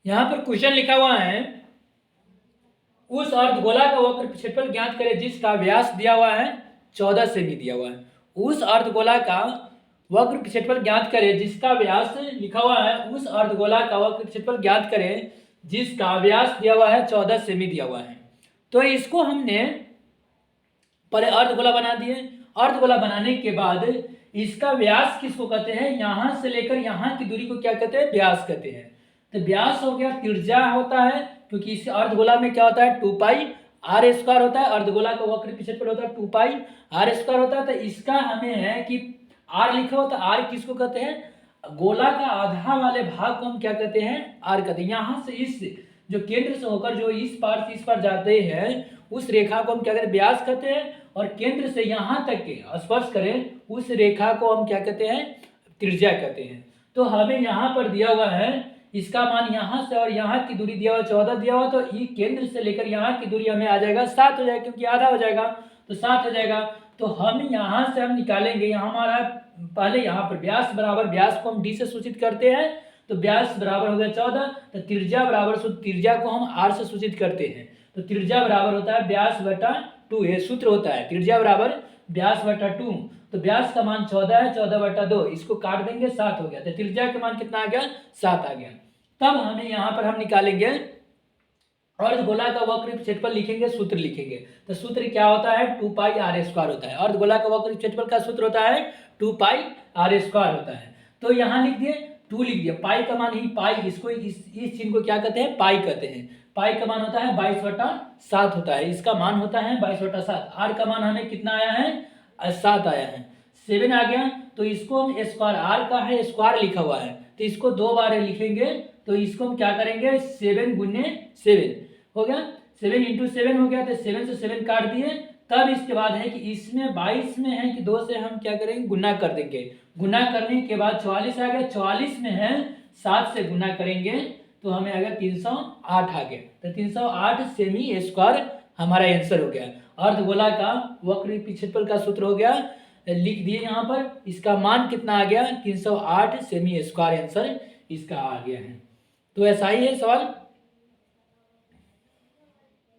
यहाँ पर क्वेश्चन लिखा हुआ है, उस अर्धगोला का वक्र क्षेत्रफल ज्ञात करें जिसका व्यास दिया हुआ है 14 सेमी दिया हुआ है। उस अर्धगोला का वक्र क्षेत्रफल ज्ञात करें जिसका व्यास लिखा हुआ है, उस अर्धगोला का वक्र क्षेत्रफल ज्ञात करें जिसका व्यास दिया हुआ है 14 सेमी दिया हुआ है। तो इसको हमने पहले अर्धगोला बना दिए। अर्धगोला बनाने के बाद इसका व्यास किसको कहते हैं, यहां से लेकर यहां की दूरी को क्या कहते हैं, व्यास कहते हैं। तो व्यास हो गया, त्रिज्या होता है, क्योंकि इस अर्धगोला में क्या होता है 2 पाई आर स्क्वायर होता है, अर्धगोला का वक्र क्षेत्रफल होता है 2 पाई आर स्क्वायर होता है। तो इसका हमें है कि आर लिखा होता है, आर किसको कहते हैं, गोला का आधा वाले भाग को हम क्या कहते हैं, आर कहते हैं। यहां से इस जो केंद्र से होकर जो इस पार से इस पार जाते हैं उस रेखा को हम क्या कहते हैं, व्यास कहते हैं। और केंद्र से यहां तक के स्पर्श करें उस रेखा को हम क्या कहते हैं, त्रिज्या कहते हैं। तो हमें यहाँ पर दिया हुआ है इसका मान यहाँ से और यहाँ की दूरी दिया हुआ 14 दिया हुआ, तो ये केंद्र से लेकर यहाँ की दूरी हमें आ जाएगा 7 हो जाएगा, क्योंकि आधा हो जाएगा तो 7 हो जाएगा। तो हम यहाँ से हम निकालेंगे, यहाँ हमारा पहले यहाँ पर व्यास बराबर, व्यास को हम डी से सूचित करते हैं, तो व्यास बराबर हो गया 14, तो त्रिज्या बराबर, त्रिज्या को हम आर से सूचित करते हैं, तो त्रिज्या बराबर होता है व्यास बटा 2, ये सूत्र होता है त्रिज्या बराबर व्यास बटा 2। तो व्यास का मान 14 है, 14 बटा 2, इसको काट देंगे 7 हो गया, तो त्रिज्या का मान कितना आ गया, 7 आ गया। तब हमें यहाँ पर हम निकालेंगे अर्धगोला का वक्र क्षेत्रफल, लिखेंगे सूत्र लिखेंगे, तो सूत्र क्या होता है 2 पाई आर स्क्वायर होता है। अर्धगोला का वक्र क्षेत्रफल का सूत्र होता है 2 पाई आर स्क्वायर होता है। तो यहाँ लिख दिए 2 लिख दिया, पाई का मान ही पाई, इसको इस चिन्ह को क्या कहते हैं, पाई कहते हैं। पाई का मान होता है 22/7 होता है, इसका मान होता है 22/7। आर का मान हमें कितना आया है, 7 आया है, 7 आ गया। तो इसको हम स्क्वायर, आर का है स्क्वायर लिखा हुआ है, तो इसको 2 बार लिखेंगे, तो इसको हम क्या करेंगे 7 गुने 7 हो गया, 7 इंटू 7 हो गया, तो 7 से 7 काट दिए। तब इसके बाद है कि इसमें 22 में है कि 2 से हम क्या करेंगे गुना कर देंगे, गुना करने के बाद 44 आ गया, 44 में है 7 से गुना करेंगे तो हमें आ गया 308 आ गया, तो 308 सेमी स्क्वायर हमारा आंसर हो गया। अर्धगोला का वक्र क्षेत्रफल का सूत्र हो गया, लिख दिए यहाँ पर, इसका मान कितना आ गया 308 सेमी स्क्वायर आंसर इसका आ गया है। तो ऐसा ही है सवाल।